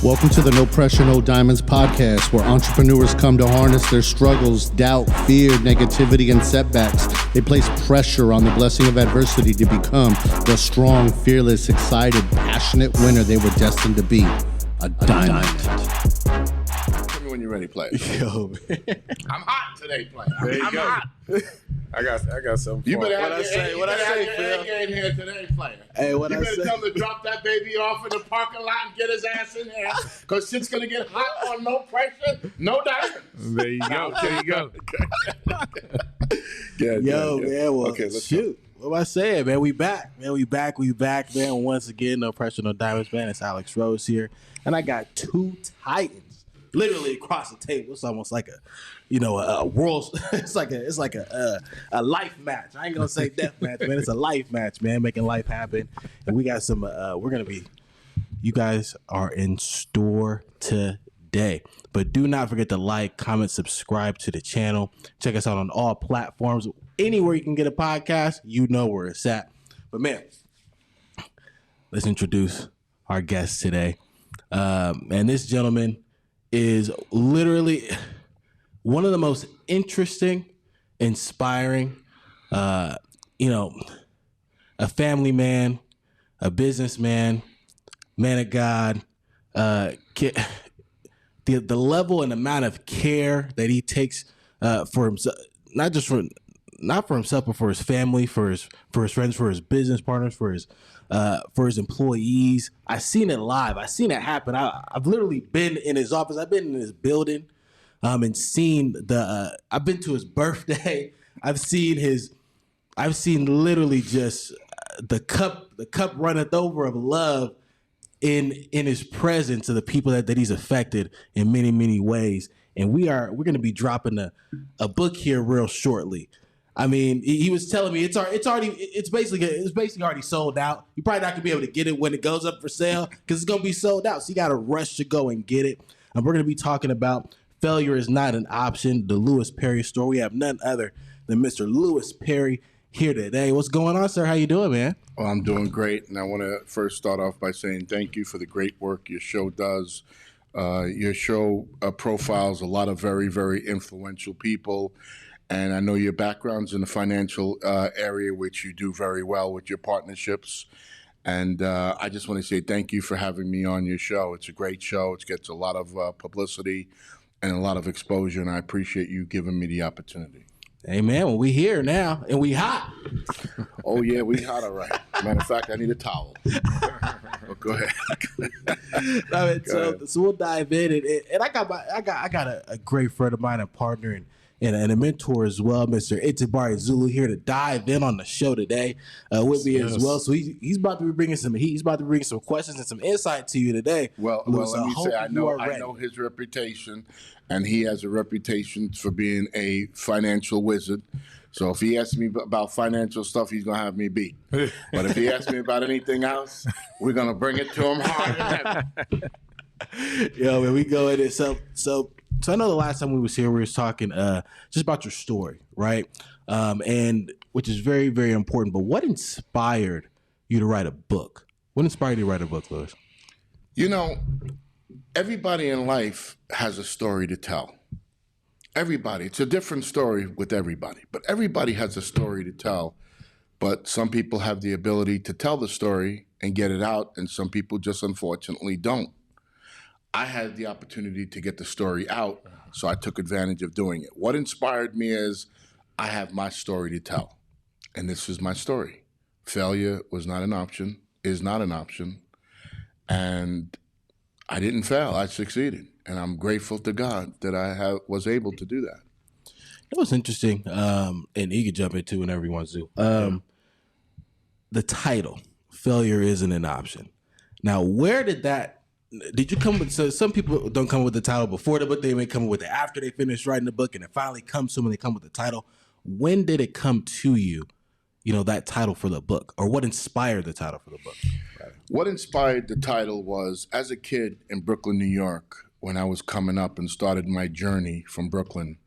Welcome to the No Pressure, No Diamonds podcast, where entrepreneurs come to harness their struggles, doubt, fear, negativity, and setbacks. They place pressure on the blessing of adversity to become the strong, fearless, excited, passionate winner they were destined to be. A diamond. Tell me when you're ready, player. Yo, man. I'm hot today, player. There you I'm go. hot. I got something. You better have what I say, your Phil. game here today, player. Hey, what you I better say. tell him to drop that baby off in the parking lot and get his ass in here, because shit's gonna get hot on No Pressure, No Diamonds. There you go. There you go. Good, Yo, good. man. Well, Okay, let's shoot. What am I saying, man? We back, man. We back, man. Once again, No Pressure, No Diamonds, man. It's Alex Rose here, and I got two Titans literally across the table. It's almost like a world. It's like a life match. I ain't gonna say death match, man. It's a life match, man. Making life happen, and we got some. You guys are in store today. But do not forget to like, comment, subscribe to the channel. Check us out on all platforms. Anywhere you can get a podcast, you know where it's at. But man, let's introduce our guest today. And this gentleman is literally one of the most interesting, inspiring, a family man, a businessman, man of God, the level and amount of care that he takes for himself, not for himself, but for his family, for his friends, for his business partners, for his employees. I've seen it live. I've seen it happen. I've literally been in his office. I've been in his building, and seen I've been to his birthday. I've seen literally just the cup runneth over of love in his presence to the people that he's affected in many, many ways. And we're going to be dropping a book here real shortly. I mean, he was telling me it's basically already sold out. You're probably not going to be able to get it when it goes up for sale because it's going to be sold out. So you got to rush to go and get it. And we're going to be talking about Failure is Not an Option, the Lewis Perry story. We have none other than Mr. Lewis Perry here today. What's going on, sir? How you doing, man? Well, I'm doing great, and I want to first start off by saying thank you for the great work your show does. Your show profiles a lot of very, very influential people, and I know your background's in the financial area, which you do very well with your partnerships. And I just want to say thank you for having me on your show. It's a great show. It gets a lot of publicity and a lot of exposure, and I appreciate you giving me the opportunity. Hey, man, well, we here now, and we hot. Oh, yeah, we hot, all right. Matter of fact, I need a towel. Oh, go ahead. So we'll dive in, and I got a great friend of mine, a partner, and a mentor as well, Mr. Itibari Zulu, here to dive in on the show today with me as well. So he's about to be bringing some heat. He's about to bring some questions and some insight to you today. Well, Lewis, let me say, I ready. know his reputation, and he has a reputation for being a financial wizard. So if he asks me about financial stuff, he's going to have me beat. But if he asks me about anything else, we're going to bring it to him hard. Yo, man, we go in it. So I know the last time we was here, we was talking just about your story, right? And which is very, very important. But what inspired you to write a book? What inspired you to write a book, Lewis? You know, everybody in life has a story to tell. Everybody. It's a different story with everybody, but everybody has a story to tell. But some people have the ability to tell the story and get it out, and some people just unfortunately don't. I had the opportunity to get the story out, so I took advantage of doing it. What inspired me is I have my story to tell, and this is my story. Failure was not an option, is not an option, and I didn't fail. I succeeded, and I'm grateful to God that I was able to do that. It was interesting, and you could jump into whenever you want to. The title, Failure Isn't an Option. Now, where did you come with, so some people don't come with the title before the book, they may come with it after they finish writing the book, and it finally comes to them when they come with the title. When did it come to you, that title for the book, or what inspired the title for the book? What inspired the title was, as a kid in Brooklyn, New York, when I was coming up and started my journey from Brooklyn,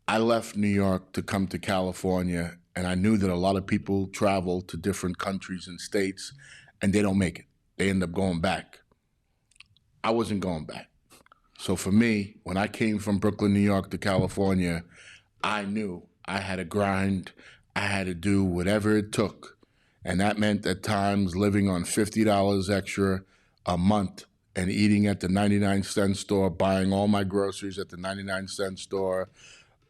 I left New York to come to California, and I knew that a lot of people travel to different countries and states, and they don't make it. They end up going back. I wasn't going back. So for me, when I came from Brooklyn, New York to California, I knew I had to grind. I had to do whatever it took. And that meant at times living on $50 extra a month and eating at the 99-cent store, buying all my groceries at the 99-cent store,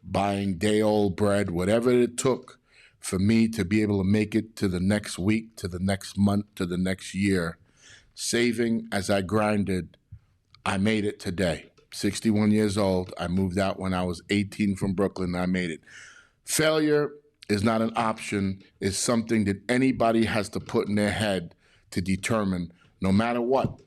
buying day-old bread, whatever it took for me to be able to make it to the next week, to the next month, to the next year. Saving as I grinded, I made it today. 61 years old. I moved out when I was 18 from Brooklyn. I made it. Failure is not an option. It's something that anybody has to put in their head to determine, no matter what,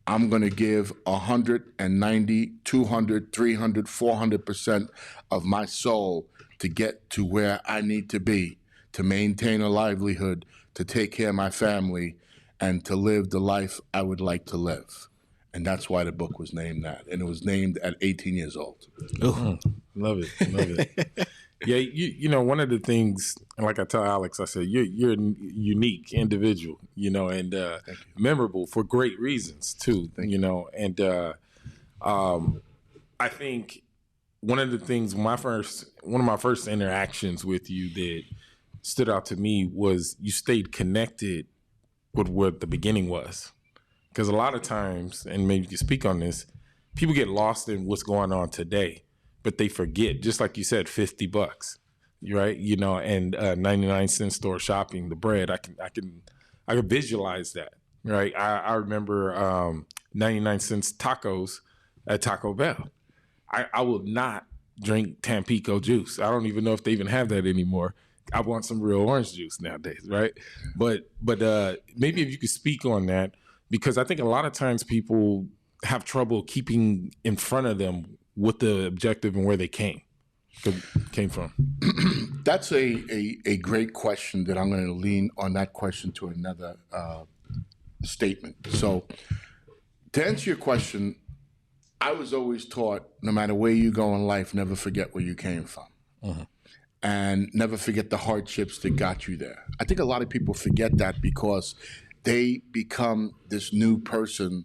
I'm going to give 190, 200, 300, 400% of my soul to get to where I need to be, to maintain a livelihood, to take care of my family, and to live the life I would like to live. And that's why the book was named that. And it was named at 18 years old. Love it. Love it. Yeah, you know, one of the things, and like I tell Alex, I said, you're a unique individual, you know, and memorable for great reasons too, you know. And I think one of the things, one of my first interactions with you that stood out to me was you stayed connected with what the beginning was. Because a lot of times, and maybe you can speak on this, people get lost in what's going on today, but they forget, just like you said, $50, right? You know, and 99-cent store shopping, the bread, I can visualize that, right? I remember 99 cents tacos at Taco Bell. I will not drink Tampico juice. I don't even know if they even have that anymore. I want some real orange juice nowadays, right? But maybe if you could speak on that, because I think a lot of times people have trouble keeping in front of them what the objective and where they came from. That's a great question that I'm going to lean on that question to another statement. So to answer your question, I was always taught, no matter where you go in life, never forget where you came from. Uh-huh. And never forget the hardships that got you there. I think a lot of people forget that because they become this new person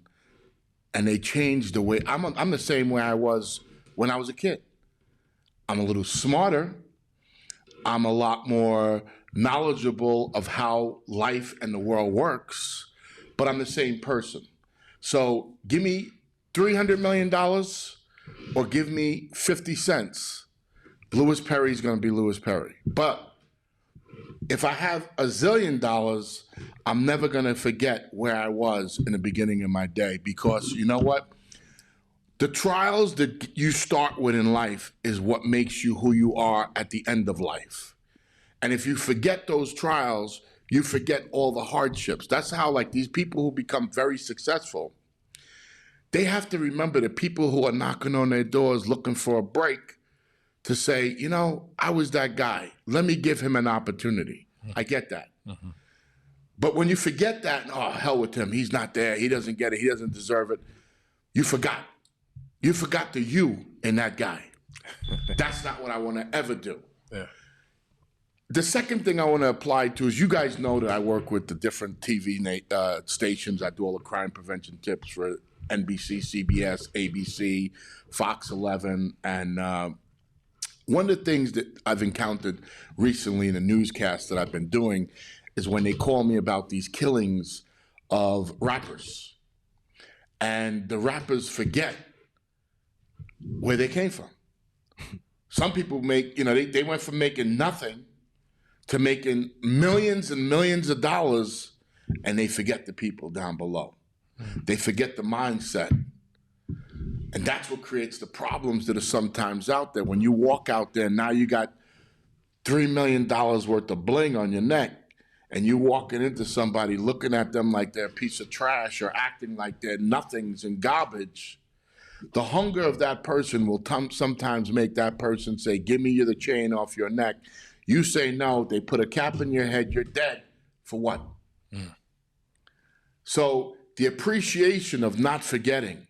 and they change the way. I'm the same way I was when I was a kid. I'm a little smarter. I'm a lot more knowledgeable of how life and the world works, but I'm the same person. So give me $300 million or give me 50 cents. Louis Perry's going to be Louis Perry. But if I have $1 zillion, I'm never going to forget where I was in the beginning of my day, because you know what? The trials that you start with in life is what makes you who you are at the end of life. And if you forget those trials, you forget all the hardships. That's how, like, these people who become very successful, they have to remember the people who are knocking on their doors looking for a break to say, you know, I was that guy. Let me give him an opportunity. I get that. Mm-hmm. But when you forget that, oh, hell with him. He's not there. He doesn't get it. He doesn't deserve it. You forgot. You forgot the you in that guy. That's not what I want to ever do. Yeah. The second thing I want to apply to is, you guys know that I work with the different TV stations. I do all the crime prevention tips for NBC, CBS, ABC, Fox 11, and one of the things that I've encountered recently in the newscast that I've been doing is when they call me about these killings of rappers. And the rappers forget where they came from. Some people make, you know, they went from making nothing to making millions and millions of dollars, and they forget the people down below. They forget the mindset. And that's what creates the problems that are sometimes out there. When you walk out there, now you got $3 million worth of bling on your neck, and you walking into somebody looking at them like they're a piece of trash or acting like they're nothings and garbage. The hunger of that person will sometimes make that person say, give me the chain off your neck. You say no, they put a cap in your head, you're dead. For what? Mm. So the appreciation of not forgetting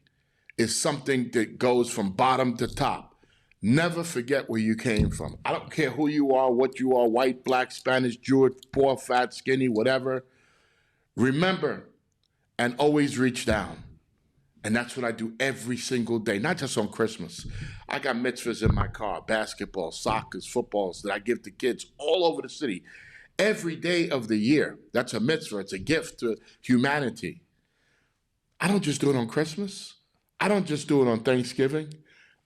is something that goes from bottom to top. Never forget where you came from. I don't care who you are, what you are, white, black, Spanish, Jewish, poor, fat, skinny, whatever. Remember and always reach down. And that's what I do every single day, not just on Christmas. I got mitzvahs in my car, basketball, soccer, footballs that I give to kids all over the city every day of the year. That's a mitzvah. It's a gift to humanity. I don't just do it on Christmas. I don't just do it on Thanksgiving.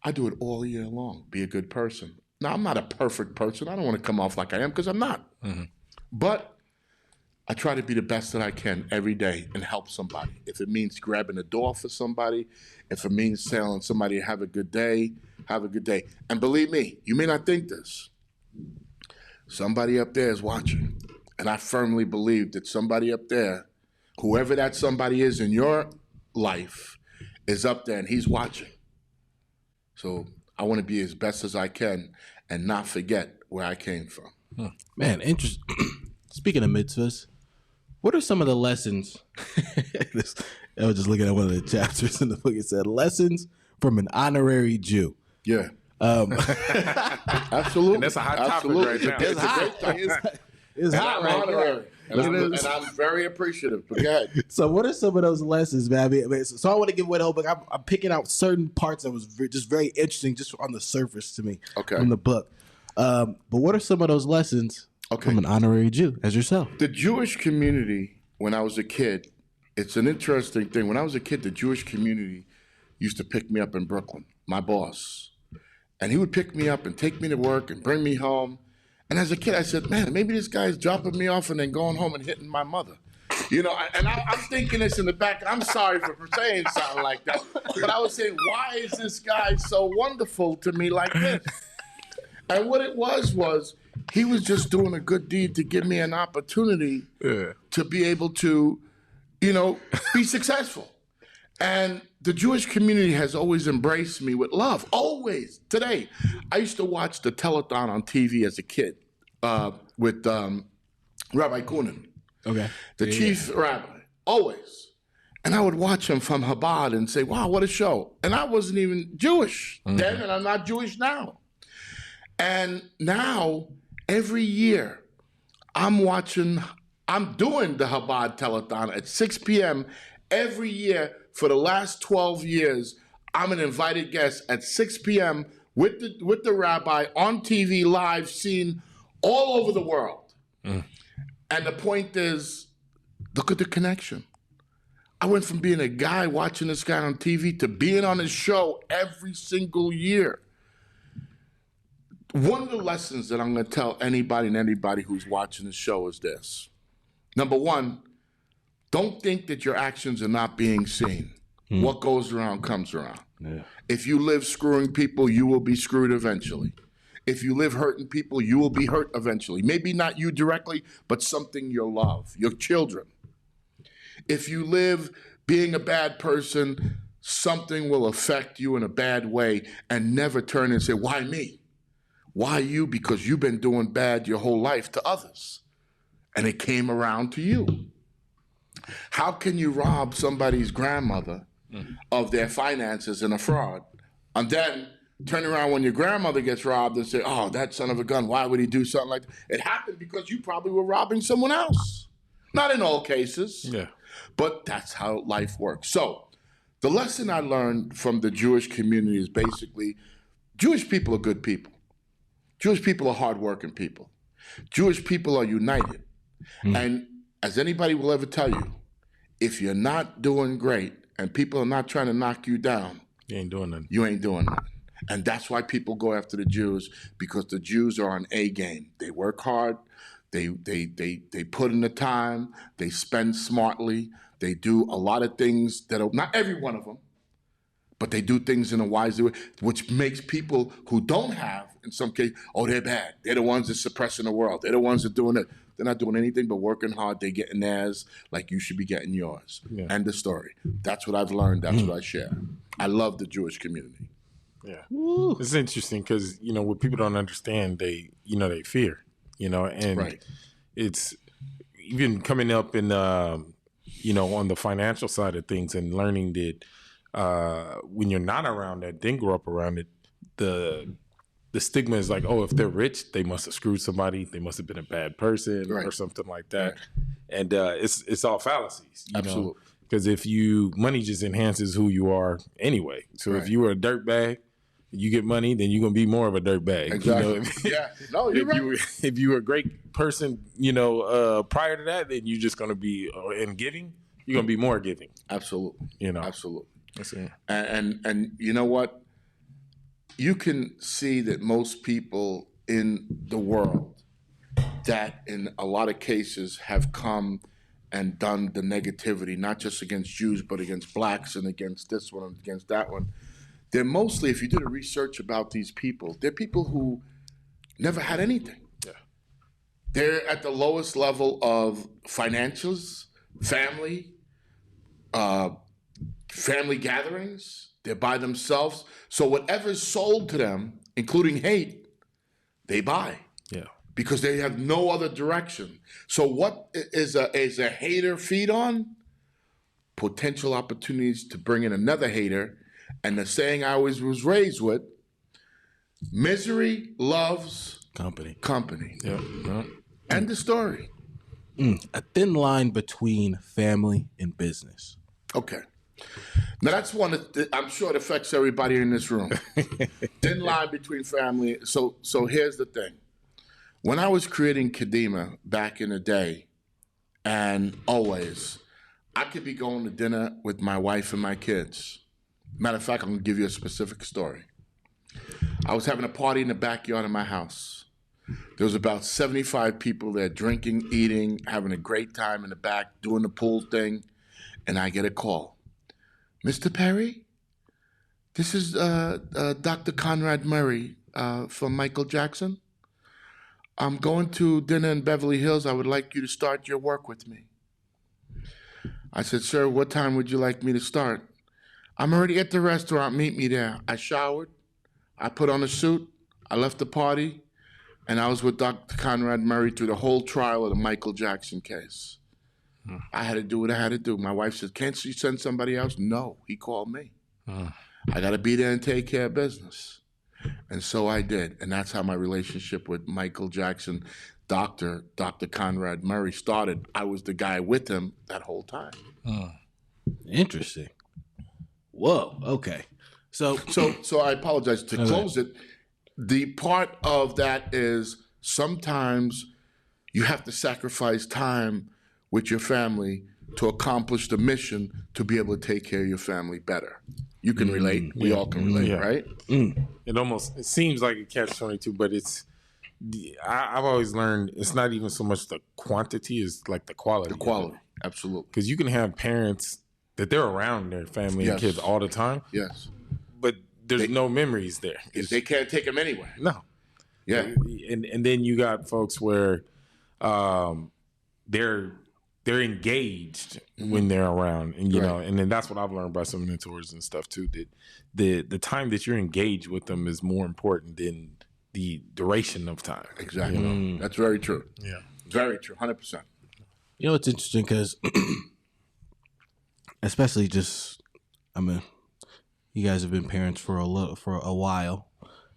I do it all year long. Be a good person. Now, I'm not a perfect person. I don't want to come off like I am because I'm not. But I try to be the best that I can every day and help somebody. If it means grabbing a door for somebody, if it means telling somebody have a good day, have a good day. And believe me, you may not think this. Somebody up there is watching. And I firmly believe that somebody up there, whoever that somebody is in your life, is up there and he's watching. So I want to be as best as I can and not forget where I came from. Man, interesting. Speaking of mitzvahs, what are some of the lessons? I was just looking at one of the chapters in the book. It said, lessons from an honorary Jew. Yeah. Absolutely. And that's a hot Absolutely. topic right now. It's a great topic. It's hot right now. And I'm very appreciative. But go ahead. So what are some of those lessons, man? I mean, so I want to give away the whole book. I'm picking out certain parts that was just very interesting just on the surface to me from the book. But what are some of those lessons from an honorary Jew as yourself? The Jewish community, when I was a kid, it's an interesting thing. When I was a kid, the Jewish community used to pick me up in Brooklyn, my boss. And he would pick me up and take me to work and bring me home. And as a kid, I said, man, maybe this guy's dropping me off and then going home and hitting my mother. You know, and I'm thinking this in the back. I'm sorry for saying something like that. But I was saying, why is this guy so wonderful to me like this? And what it was he was just doing a good deed to give me an opportunity to be able to, you know, be successful. And the Jewish community has always embraced me with love, always. Today, I used to watch the telethon on TV as a kid with Rabbi Kunin, the chief rabbi, always. And I would watch him from Chabad and say, wow, what a show. And I wasn't even Jewish then, and I'm not Jewish now. And now, every year, I'm doing the Chabad telethon at 6 p.m. every year. For the last 12 years, I'm an invited guest at 6 p.m. with the rabbi on TV live, seen all over the world. And the point is, look at the connection. I went from being a guy watching this guy on TV to being on his show every single year. One of the lessons that I'm going to tell anybody who's watching the show is this. Number one, don't think that your actions are not being seen. What goes around comes around. Yeah. If you live screwing people, you will be screwed eventually. If you live hurting people, you will be hurt eventually. Maybe not you directly, but something you love, your children. If you live being a bad person, something will affect you in a bad way and never turn and say, why me? Why you? Because you've been doing bad your whole life to others. And it came around to you. How can you rob somebody's grandmother of their finances in a fraud and then turn around when your grandmother gets robbed and say, oh, that son of a gun, why would he do something like that? It happened because you probably were robbing someone else. Not in all cases, but that's how life works. So the lesson I learned from the Jewish community is basically Jewish people are good people. Jewish people are hardworking people. Jewish people are united. And as anybody will ever tell you, if you're not doing great and people are not trying to knock you down, you ain't doing nothing. You ain't doing nothing. And that's why people go after the Jews, because the Jews are on A game. They work hard. They put in the time. They spend smartly. They do a lot of things that are, not every one of them, but they do things in a wise way, which makes people who don't have, in some case, oh, they're bad. They're the ones that's suppressing the world. They're the ones that doing it. They're not doing anything but working hard. They're getting theirs like you should be getting yours. End of story. That's what I've learned. That's what I share. I love the Jewish community. Yeah. It's interesting because, you know, what people don't understand, they fear, and it's even coming up in, on the financial side of things and learning that when you're not around that, then grow up around it, the stigma is like, oh, if they're rich, they must have screwed somebody. They must have been a bad person or something like that. And it's all fallacies. Absolutely. Because money just enhances who you are anyway. So if you were a dirtbag, you get money, then you're gonna be more of a dirtbag. Exactly. No, you're right. If you were a great person, prior to that, then you're just gonna be in giving. You're gonna be more giving. Absolutely. Absolutely. That's it. And you know what? You can see that most people in the world that in a lot of cases have come and done the negativity, not just against Jews, but against blacks and against this one and against that one. They're mostly, if you do the research about these people, they're people who never had anything. Yeah. They're at the lowest level of financials, family gatherings. They're by themselves. So whatever's sold to them, including hate, they buy. Yeah. Because they have no other direction. So what is a hater feed on? Potential opportunities to bring in another hater. And the saying I always was raised with, misery loves company. Yeah. End the story. A thin line between family and business. Okay. Now that's one that I'm sure it affects everybody in this room. Thin line between family. So here's the thing. When I was creating Kadima back in the day, and always, I could be going to dinner with my wife and my kids. Matter of fact, I'm going to give you a specific story. I was having a party in the backyard of my house. There was about 75 people there drinking, eating, having a great time in the back, doing the pool thing, and I get a call. Mr. Perry, this is Dr. Conrad Murray from Michael Jackson. I'm going to dinner in Beverly Hills. I would like you to start your work with me. I said, sir, what time would you like me to start? I'm already at the restaurant. Meet me there. I showered. I put on a suit. I left the party. And I was with Dr. Conrad Murray through the whole trial of the Michael Jackson case. I had to do what I had to do. My wife said, can't you send somebody else? No, he called me. I got to be there and take care of business. And so I did. And that's how my relationship with Michael Jackson, Dr. Conrad Murray started. I was the guy with him that whole time. Interesting. Whoa. Okay. So I apologize. To close it, the part of that is sometimes you have to sacrifice time with your family to accomplish the mission to be able to take care of your family better. You can relate. We all can relate, right? It seems like a catch-22, but I've always learned it's not even so much the quantity, it's like the quality. The quality, absolutely. Because you can have parents that they're around their family and kids all the time. Yes. But there's no memories there. They can't take them anywhere. No. Yeah. And then you got folks where they're engaged when they're around, and and then that's what I've learned by some mentors and stuff too. That the time that you're engaged with them is more important than the duration of time. Exactly. That's very true. Yeah, very true. 100%. You know, it's interesting because, especially you guys have been parents for a while.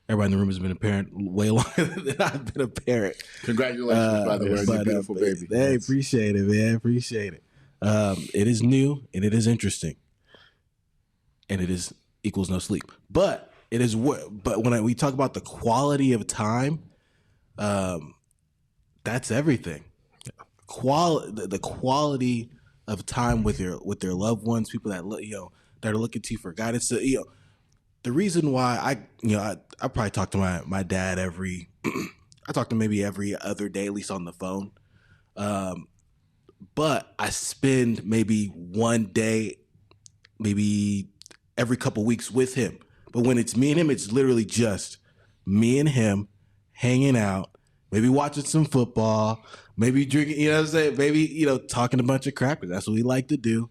Everybody in the room has been a parent way longer than I've been a parent. Congratulations, by the way, on your beautiful baby. Hey, appreciate it, man. Appreciate it. It is new and it is interesting, and it is equals no sleep. But it is. But when we talk about the quality of time, that's everything. The quality of time with their loved ones, people that that are looking to you for guidance. So, the reason why I probably talk to my dad I talk to maybe every other day, at least on the phone. But I spend maybe one day, maybe every couple weeks with him. But when it's me and him, it's literally just me and him hanging out, maybe watching some football, maybe drinking, what I'm saying? Maybe, talking a bunch of crap, because that's what we like to do.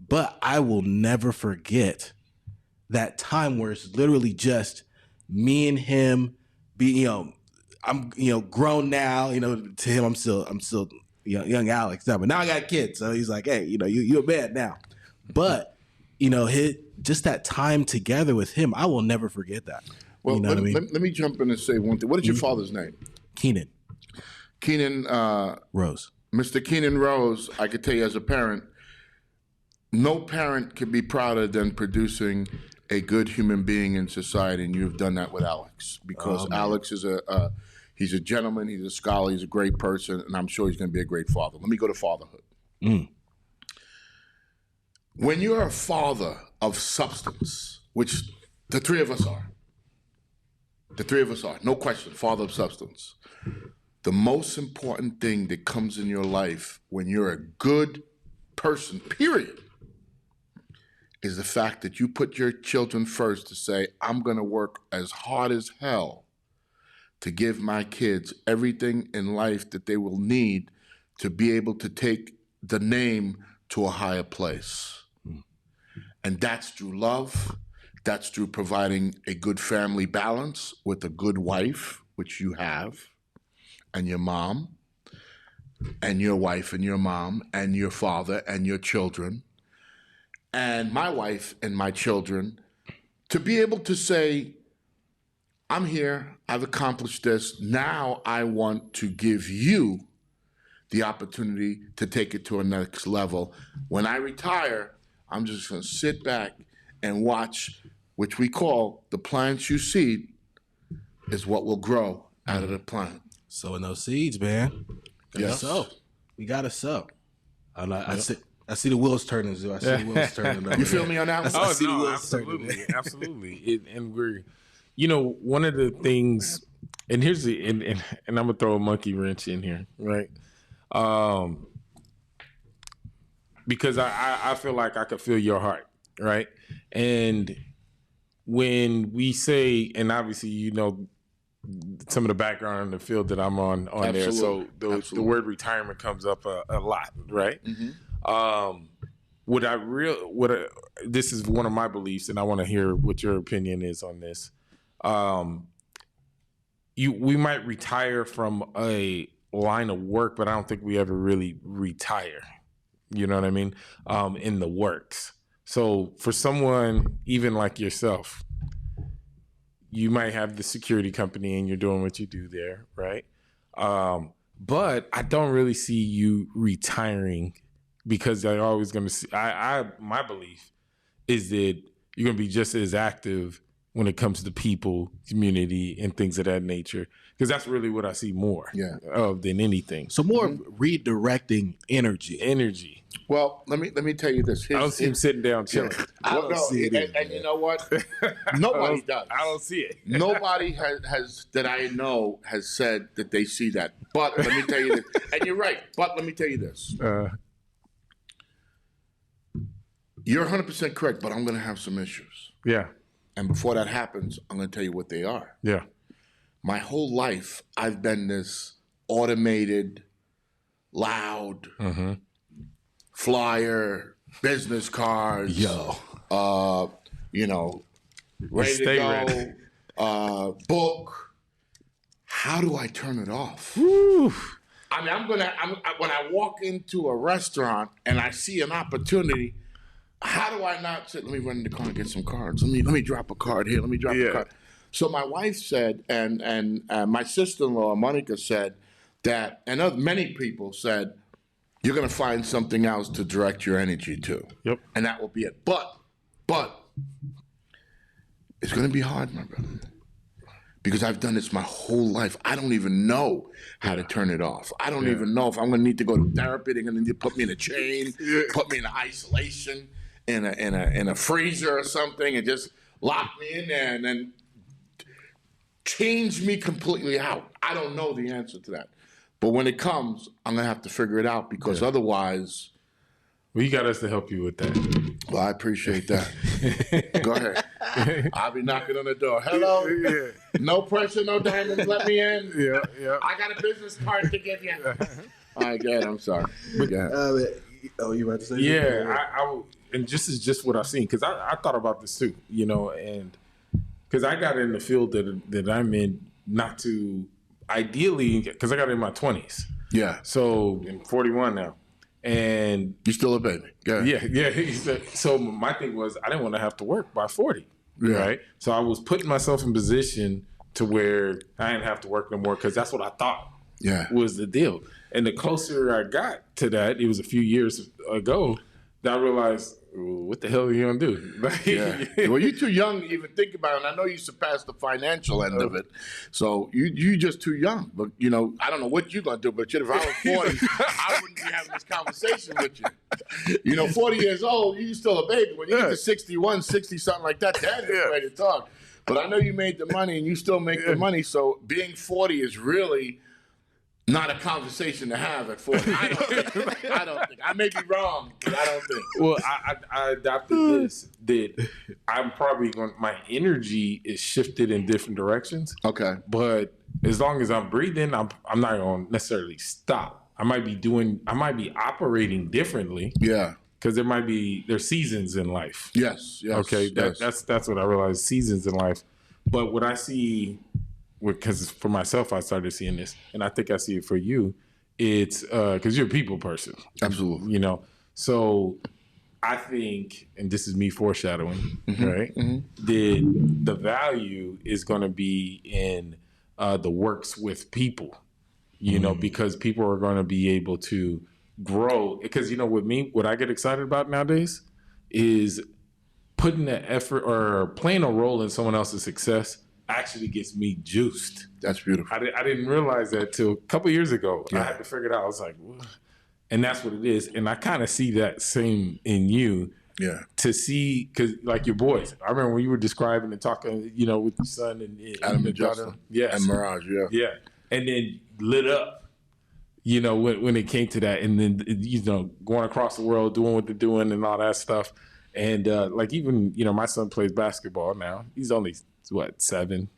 But I will never forget that time where it's literally just me and him I'm, grown now, to him, I'm still young Alex now, but now I got kids. So he's like, hey, you're a man now. But, just that time together with him, I will never forget that. Well, what I mean? Let me jump in and say one thing. What is your father's name? Keenan Rose. Mr. Keenan Rose, I could tell you as a parent, no parent could be prouder than producing a good human being in society, and you've done that with Alex. Because Alex is he's a gentleman, he's a scholar, he's a great person, and I'm sure he's going to be a great father. Let me go to fatherhood. When you're a father of substance, which the three of us are, no question, father of substance. The most important thing that comes in your life when you're a good person, period, is the fact that you put your children first to say, I'm going to work as hard as hell to give my kids everything in life that they will need to be able to take the name to a higher place. And that's through love. That's through providing a good family balance with a good wife, which you have, and your mom, and your wife and your mom, and your father and your children, and my wife and my children, to be able to say, I'm here, I've accomplished this, now I want to give you the opportunity to take it to a next level. When I retire, I'm just gonna sit back and watch, which we call the plants you seed is what will grow out of the plant. Sowing those seeds, man. Yes. Sow. We gotta sow. I see the wheels turning, Zoo. I see the wheels turning. You feel me on that one? I see the wheels absolutely, absolutely. And we're, one of the things, and here's and I'm gonna throw a monkey wrench in here, right? Because I feel like I could feel your heart, right? And when we say, and obviously some of the background in the field that I'm on there, so the word retirement comes up a lot, right? Mm-hmm. This is one of my beliefs, and I want to hear what your opinion is on this. We might retire from a line of work, but I don't think we ever really retire. You know what I mean? In the works. So for someone even like yourself, you might have the security company and you're doing what you do there, right? But I don't really see you retiring, because they're always going to see. My belief is that you're going to be just as active when it comes to people, community, and things of that nature, because that's really what I see more of than anything. So more redirecting energy. Well, let me tell you this. I don't see him sitting down chilling. I don't see it. And you know what? Nobody does. I don't see it. Nobody has that I know has said that they see that. But let me tell you this. And you're right. But let me tell you this. You're 100% correct, but I'm going to have some issues. Yeah. And before that happens, I'm going to tell you what they are. Yeah. My whole life, I've been this automated, loud, flyer, business cards. Ready to go, book. How do I turn it off? Woo. I mean, when I walk into a restaurant and I see an opportunity, how do I not say, let me run in the car and get some cards? Let me drop a card here. Let me drop a card. So my wife said, and my sister-in-law, Monica, said that, and many people said, you're going to find something else to direct your energy to. Yep. And that will be it. But it's going to be hard, my brother. Because I've done this my whole life. I don't even know how to turn it off. I don't even know if I'm going to need to go to therapy. They're going to need to put me in a chain, put me in isolation, in a freezer or something, and just lock me in there and then change me completely out. I don't know the answer to that. But when it comes, I'm going to have to figure it out, because otherwise... Well, you got us to help you with that. Well, I appreciate that. Go ahead. I'll be knocking on the door. Hello? No pressure, no diamonds. Let me in. Yeah. I got a business card to give you. All right, go ahead. I'm sorry. Go ahead. You about to say? Yeah, and this is just what I've seen, because I thought about this too, and because I got in the field that I'm in not to ideally, because I got in my 20s. Yeah. So I'm 41 now. And you still a baby. Go ahead. Yeah. So my thing was, I didn't want to have to work by 40. Right. So I was putting myself in position to where I didn't have to work no more, because that's what I thought was the deal. And the closer I got to that, it was a few years ago, that I realized what the hell are you gonna do? Yeah. Well, you're too young to even think about it. And I know you surpassed the financial end of it, so you just too young. But I don't know what you're gonna do. But if I was 40, I wouldn't be having this conversation with you. 40 years old, you're still a baby. When you get to 61, 60, something like that, then it's ready to talk. But I know you made the money, and you still make the money. So being 40 is really not a conversation to have at 40. I don't think. I may be wrong, but I don't think. Well, I adopted this, that I'm probably going, my energy is shifted in different directions. Okay. But as long as I'm breathing, I'm not going to necessarily stop. I might be operating differently. Yeah. Because there's seasons in life. Yes. Okay. That's what I realized, seasons in life. But what I see, because for myself, I started seeing this, and I think I see it for you. It's because you're a people person. Absolutely. So I think, and this is me foreshadowing, right? Mm-hmm. The value is going to be in the works with people, because people are going to be able to grow. Because, with me, what I get excited about nowadays is putting the effort or playing a role in someone else's success actually gets me juiced. That's beautiful. I didn't realize that till a couple years ago. Yeah. I had to figure it out. I was like, what? And that's what it is. And I kind of see that same in you. Yeah. To see, because like your boys, I remember when you were describing and talking, with your son and Adam the and Justin. daughter. Yes. And Mirage, yeah. Yeah. And then lit up, when it came to that. And then, going across the world, doing what they're doing and all that stuff. And even, my son plays basketball now. He's only 7,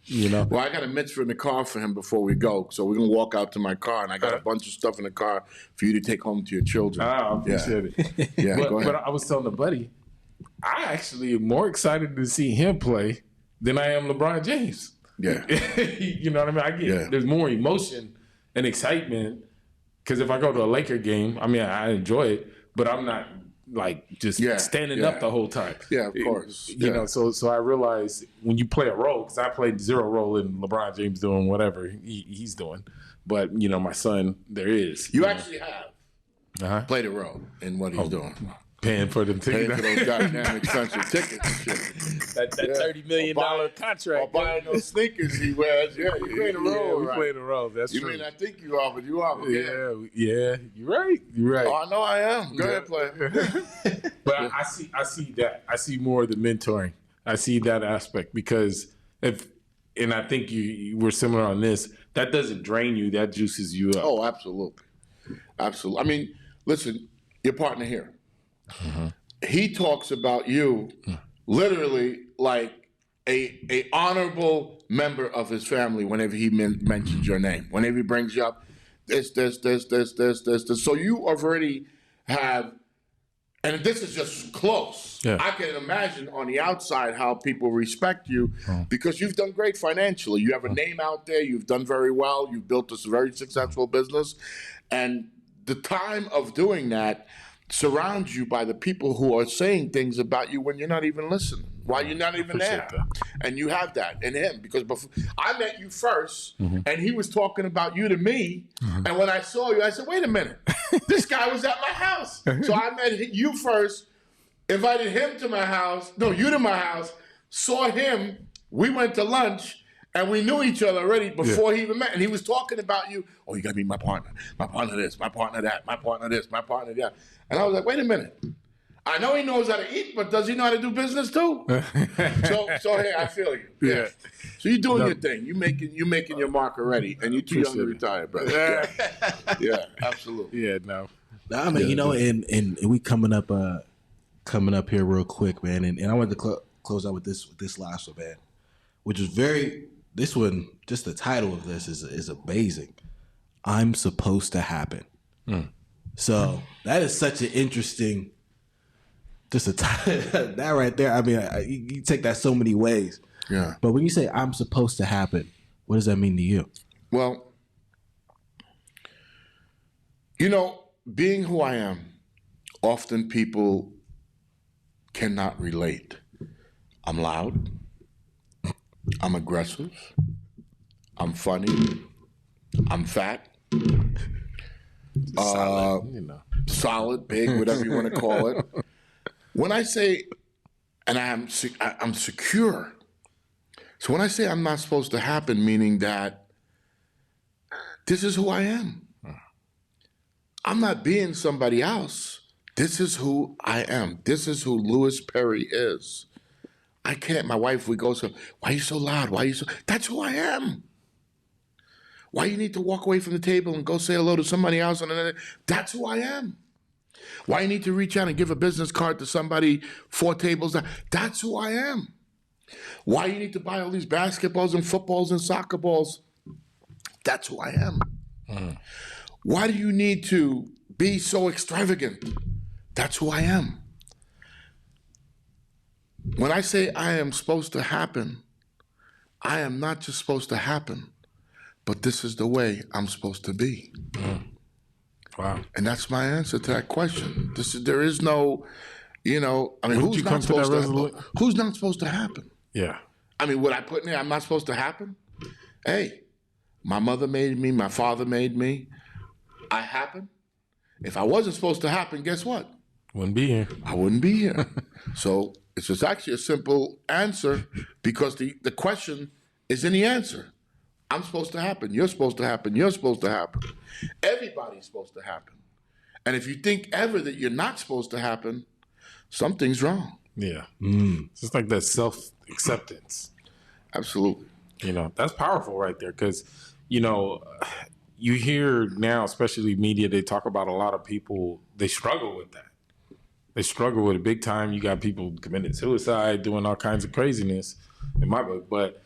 Well, I got a mitzvah in the car for him before we go. So we're going to walk out to my car, and I got a bunch of stuff in the car for you to take home to your children. I appreciate it. Yeah, go ahead. But I was telling a buddy, I actually am more excited to see him play than I am LeBron James. Yeah. You know what I mean? There's more emotion and excitement, because if I go to a Laker game, I enjoy it, but I'm not just standing up the whole time. Yeah, of course. So I realized when you play a role, because I played zero role in LeBron James doing whatever he's doing, but my son, there is. You actually have played a role in what he's doing. Paying for them tickets. Paying for those goddamn expensive tickets and shit. That $30 million contract. Or buying those sneakers he wears. Yeah, you played a role. We played a role. That's true. You may not think you are, but you are. Yeah. You're right. Oh, I know I am. Go ahead, play. But I see that. I see more of the mentoring. I see that aspect, because and I think you were similar on this, that doesn't drain you, that juices you up. Oh, absolutely. Absolutely. Listen, your partner here. Mm-hmm. He talks about you literally like a honorable member of his family whenever he mentions your name. Whenever he brings you up, this. So you already have, and this is just close. Yeah. I can imagine on the outside how people respect you because you've done great financially. You have a name out there. You've done very well. You've built this very successful business. And the time of doing that surrounds you by the people who are saying things about you when you're not even listening, while you're not even there. And you have that in him, because before I met you first, and he was talking about you to me, and when I saw you, I said, wait a minute, this guy was at my house. So I met you first, invited him to my house, you to my house, saw him, we went to lunch, and we knew each other already before he even met. And he was talking about you. Oh, you got to meet my partner this, my partner that, my partner this, my partner that. And I was like, wait a minute. I know he knows how to eat, but does he know how to do business too? so hey, I feel you. Yeah. So you're doing your thing. You making your mark already, and you're too young to retire, brother. Yeah, absolutely. Yeah, no. Nah, man, and we coming up here real quick, man. And I wanted to close out with this last one, man, which is this one, just the title of this is amazing. I'm supposed to happen. So that is such an interesting, that right there. You take that so many ways. Yeah. But when you say I'm supposed to happen, what does that mean to you? Well, being who I am, often people cannot relate. I'm loud. I'm aggressive. I'm funny. I'm fat. Solid, solid, big, whatever you want to call it. When I say, and I'm secure. So when I say I'm not supposed to happen, meaning that this is who I am. I'm not being somebody else. This is who I am. This is who Louis Perry is. I can't, my wife, we go, so, why are you so loud? Why are you so, that's who I am. Why you need to walk away from the table and go say hello to somebody else? And that's who I am. Why you need to reach out and give a business card to somebody 4 tables down? That's who I am. Why you need to buy all these basketballs and footballs and soccer balls? That's who I am. Why do you need to be so extravagant? That's who I am. When I say I am supposed to happen, I am not just supposed to happen, but this is the way I'm supposed to be. Wow. And that's my answer to that question. There is no, I mean, who's not supposed to happen? Yeah. I mean, would I put in there, I'm not supposed to happen? Hey, my mother made me, my father made me. I happen. If I wasn't supposed to happen, guess what? Wouldn't be here. I wouldn't be here. So it's just actually a simple answer because the question is in the answer. I'm supposed to happen. You're supposed to happen. You're supposed to happen. Everybody's supposed to happen. And if you think ever that you're not supposed to happen, something's wrong. Yeah. It's just like that self-acceptance. Absolutely. That's powerful right there because, you hear now, especially media, they talk about a lot of people, they struggle with that. They struggle with it big time. You got people committing suicide, doing all kinds of craziness in my book. But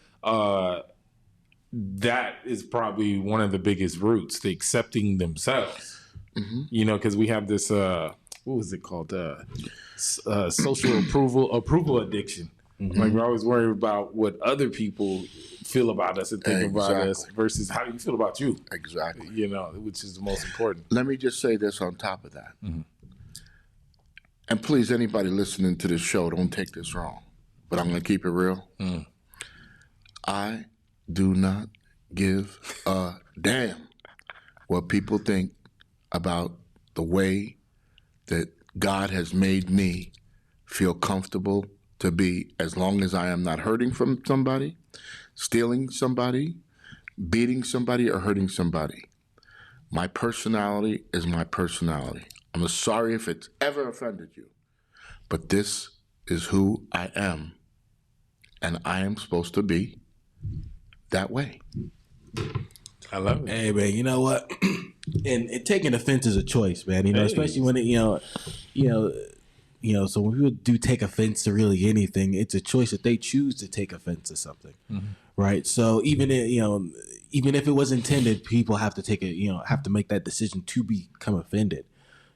that is probably one of the biggest roots, the accepting themselves. Because we have this, what was it called? Social approval addiction. Like we're always worried about what other people feel about us and think about us versus how do you feel about you? Exactly. Which is the most important. Let me just say this on top of that. And please, anybody listening to this show, don't take this wrong, but I'm going to keep it real. I do not give a damn what people think about the way that God has made me feel comfortable to be, as long as I am not hurting from somebody, stealing somebody, beating somebody, or hurting somebody. My personality is my personality. I'm sorry if it's ever offended you, but this is who I am, and I am supposed to be that way. I love it. Hey, man, you know what? and taking offense is a choice, man. Especially when it, so when people do take offense to really anything, it's a choice that they choose to take offense to something, right? So even if it was intended, people have to have to make that decision to become offended.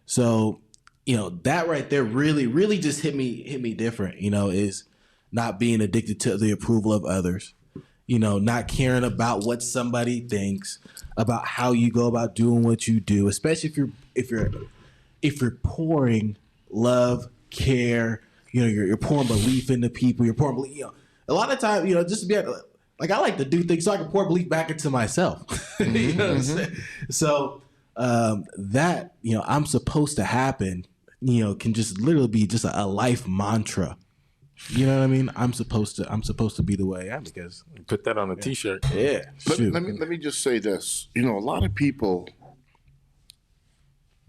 So that right there really, really just hit me different. Is not being addicted to the approval of others. Not caring about what somebody thinks, about how you go about doing what you do, especially if you're pouring love, care, you're pouring belief into people, you're pouring belief, a lot of times, just to be able to, like, I like to do things so I can pour belief back into myself. You know what I'm saying? So that, I'm supposed to happen, can just literally be just a life mantra. You know what I mean? I'm supposed to be the way I am because put that on a t-shirt. Yeah. Let me just say this. A lot of people,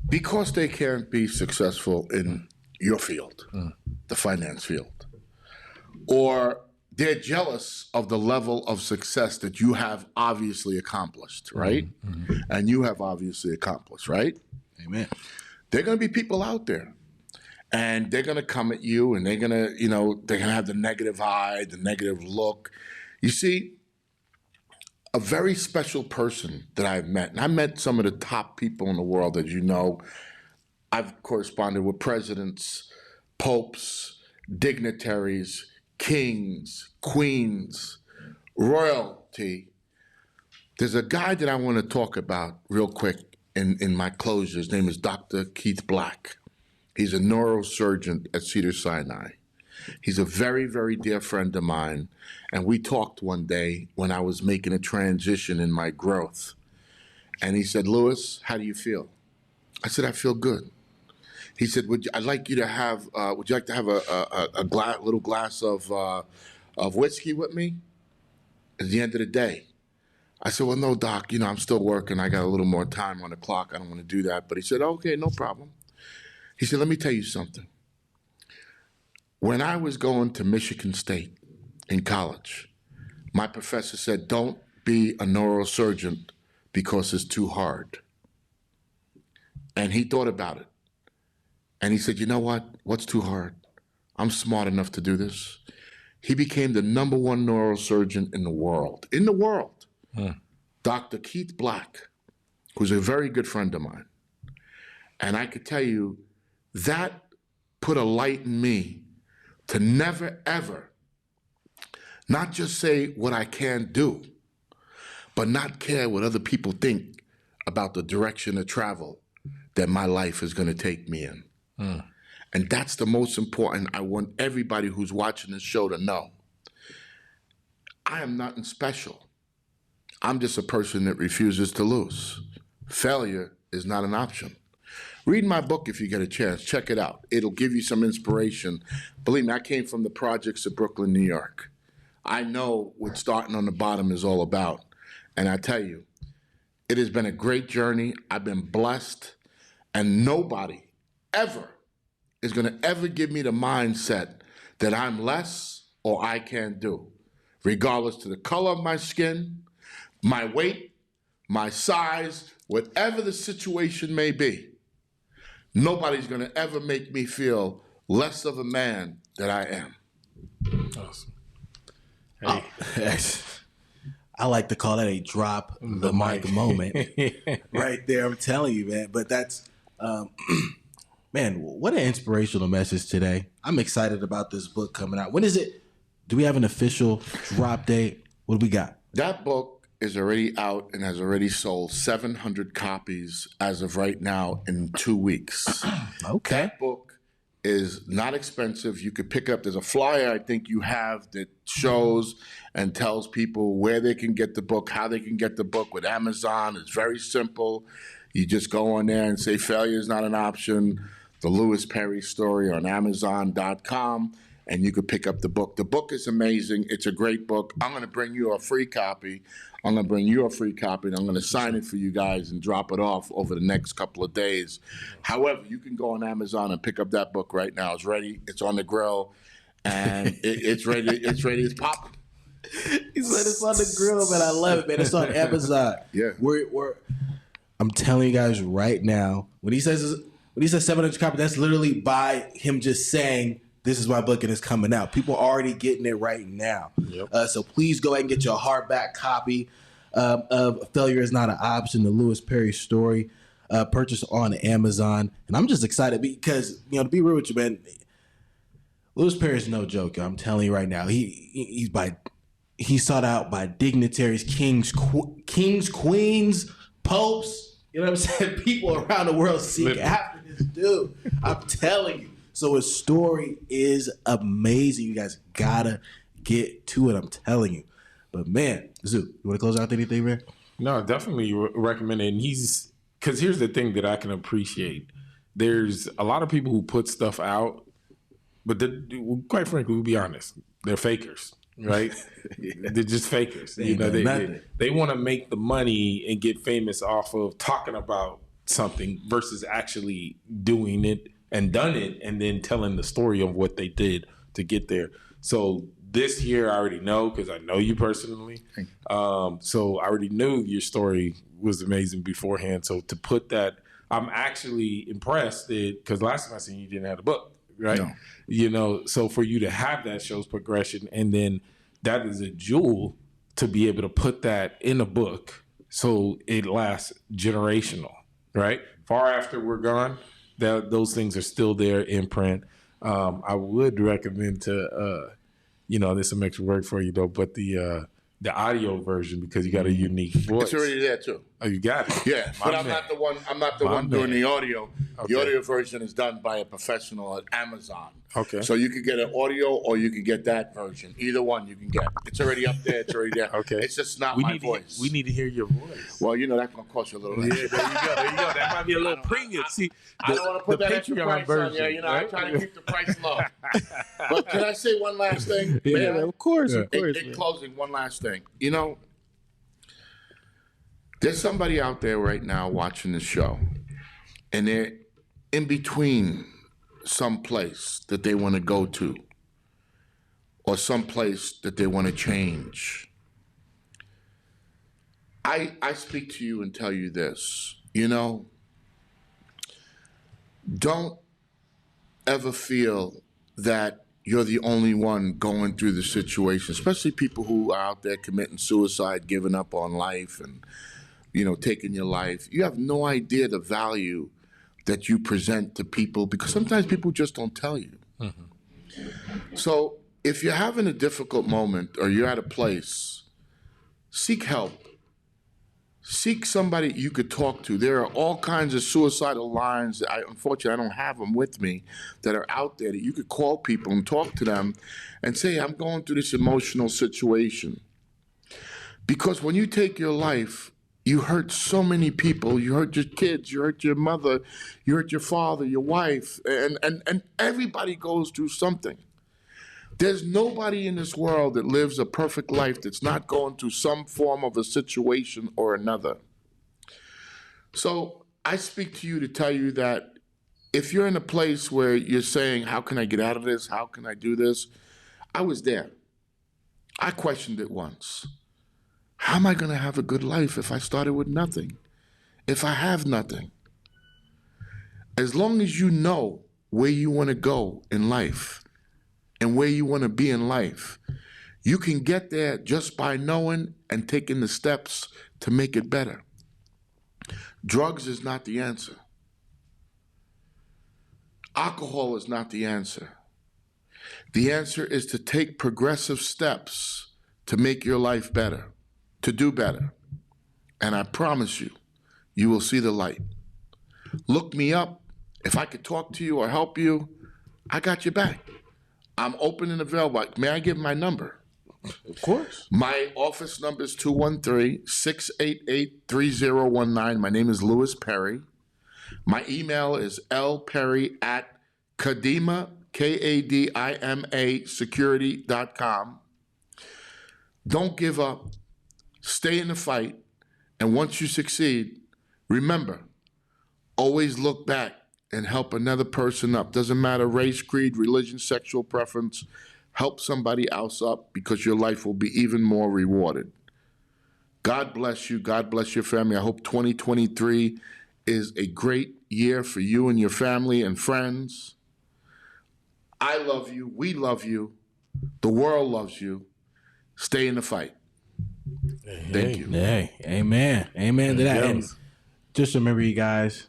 because they can't be successful in your field, the finance field, or they're jealous of the level of success that you have obviously accomplished, right? And you have obviously accomplished, right? Amen. There are going to be people out there, and they're going to come at you, and they're going to, they're going to have the negative eye, the negative look. You see, a very special person that I've met, and I met some of the top people in the world, as you know. I've corresponded with presidents, popes, dignitaries, kings, queens, royalty. There's a guy that I want to talk about real quick in my closure. His name is Dr. Keith Black. He's a neurosurgeon at Cedars-Sinai. He's a very, very dear friend of mine. And we talked one day when I was making a transition in my growth. And he said, "Louis, how do you feel?" I said, "I feel good." He said, I'd like you to have, would you like to have a little glass of whiskey with me at the end of the day? I said, well, no, Doc, I'm still working. I got a little more time on the clock. I don't want to do that. But he said, okay, no problem. He said, let me tell you something. When I was going to Michigan State in college, my professor said, don't be a neurosurgeon because it's too hard. And he thought about it. And he said, you know what? What's too hard? I'm smart enough to do this. He became the #1 neurosurgeon in the world. In the world. Dr. Keith Black, who's a very good friend of mine. And I could tell you, that put a light in me to never, ever, not just say what I can do, but not care what other people think about the direction of travel that my life is going to take me in. And that's the most important. I want everybody who's watching this show to know. I am nothing special. I'm just a person that refuses to lose. Failure is not an option. Read my book if you get a chance. Check it out. It'll give you some inspiration. Believe me, I came from the projects of Brooklyn, New York. I know what starting on the bottom is all about. And I tell you, it has been a great journey. I've been blessed. And nobody ever is going to ever give me the mindset that I'm less or I can't do, regardless to the color of my skin, my weight, my size, whatever the situation may be. Nobody's going to ever make me feel less of a man than I am. Awesome. Hey. I like to call that a drop the mic moment right there. I'm telling you, man. But that's, man, what an inspirational message today. I'm excited about this book coming out. When is it? Do we have an official drop date? What do we got? That book is already out and has already sold 700 copies as of right now in 2 weeks. Okay. That book is not expensive. You could pick up, there's a flyer I think you have that shows and tells people where they can get the book, how they can get the book with Amazon. It's very simple. You just go on there and say failure is not an option, the Lewis Perry story on Amazon.com, and you could pick up the book. The book is amazing. It's a great book. I'm going to bring you a free copy. And I'm going to sign it for you guys and drop it off over the next couple of days. However, you can go on Amazon and pick up that book right now. It's ready. It's on the grill, and it's ready. It's ready. It's popping. He said it's on the grill, man. I love it, man. It's on Amazon. Yeah. I'm telling you guys right now, when he says 700 copies, that's literally by him just saying, this is my book and it's coming out. People are already getting it right now. Yep. So please go ahead and get your hardback copy of Failure is Not an Option, the Lewis Perry story. Purchase on Amazon. And I'm just excited because, to be real with you, man, Lewis Perry is no joke. I'm telling you right now. He's sought out by dignitaries, kings, queens, popes. You know what I'm saying? People around the world seek after this dude. I'm telling you. So his story is amazing. You guys gotta get to it. I'm telling you. But man, Zoo, you want to close out with anything, man? No, definitely recommend it. And because here's the thing that I can appreciate. There's a lot of people who put stuff out, but quite frankly, we'll be honest, they're fakers, right? They're just fakers. They want to make the money and get famous off of talking about something versus actually doing it and done it and then telling the story of what they did to get there. So this year I already know because I know you personally. So I already knew your story was amazing beforehand. So to put that, I'm actually impressed because last time I seen you didn't have a book, right? No. So for you to have that shows progression, and then that is a jewel to be able to put that in a book so it lasts generational, right? Far after we're gone, those things are still there in print. I would recommend to, there's some extra work for you though, but the audio version because you got a unique voice. It's already there too. Oh, you got it. Yeah, but I'm not the one. I'm not the one doing the audio. Okay. The audio version is done by a professional at Amazon. Okay. So you could get an audio, or you could get that version. Either one you can get. It's already up there. It's already there. Okay. It's just not my voice. We need to hear your voice. Well, that's gonna cost you a little. Yeah, there you go. That might be a little premium. See, I don't want to put that extra price on you. right? I try to keep the price low. But can I say one last thing? Yeah, of course, of course. In closing, one last thing. There's somebody out there right now watching the show, and they're in between some place that they want to go to, or some place that they want to change. I speak to you and tell you this, don't ever feel that you're the only one going through the situation, especially people who are out there committing suicide, giving up on life, and taking your life. You have no idea the value that you present to people, because sometimes people just don't tell you. Mm-hmm. So if you're having a difficult moment or you're at a place, seek help. Seek somebody you could talk to. There are all kinds of suicidal lines. Unfortunately, I don't have them with me, that are out there that you could call people and talk to them and say, I'm going through this emotional situation. Because when you take your life, you hurt so many people. You hurt your kids. You hurt your mother. You hurt your father, your wife. And everybody goes through something. There's nobody in this world that lives a perfect life that's not going through some form of a situation or another. So I speak to you to tell you that if you're in a place where you're saying, how can I get out of this? How can I do this? I was there. I questioned it once. How am I going to have a good life if I started with nothing? If I have nothing? As long as you know where you want to go in life and where you want to be in life, you can get there just by knowing and taking the steps to make it better. Drugs is not the answer. Alcohol is not the answer. The answer is to take progressive steps to make your life better, to do better. And I promise you, you will see the light. Look me up. If I could talk to you or help you, I got your back. I'm open and available. May I give my number? Of course. My office number is 213-688-3019. My name is Louis Perry. My email is lperry@kadima, Kadima, security.com. Don't give up. Stay in the fight. And once you succeed, remember, always look back and help another person up. Doesn't matter race, creed, religion, sexual preference. Help somebody else up, because your life will be even more rewarded. God bless you. God bless your family. I hope 2023 is a great year for you and your family and friends. I love you. We love you. The world loves you. Stay in the fight. Thank you. Hey, amen. Amen to that. And just remember, you guys,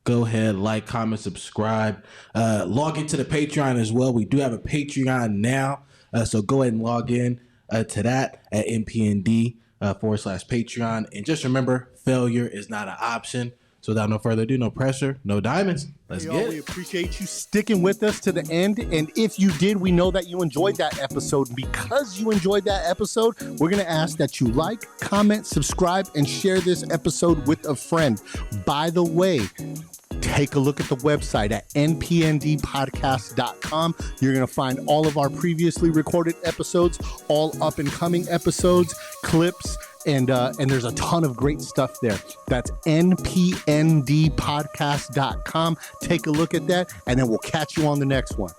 go ahead, like, comment, subscribe. Log into the Patreon as well. We do have a Patreon now. So go ahead and log in to that at mpnd/Patreon. And just remember, failure is not an option. So without no further ado, no pressure, no diamonds. Let's get it. We appreciate you sticking with us to the end. And if you did, we know that you enjoyed that episode. Because you enjoyed that episode, we're going to ask that you like, comment, subscribe, and share this episode with a friend. By the way, take a look at the website at npndpodcast.com. You're going to find all of our previously recorded episodes, all up and coming episodes, clips, and there's a ton of great stuff there. That's npndpodcast.com. Take a look at that, and then we'll catch you on the next one.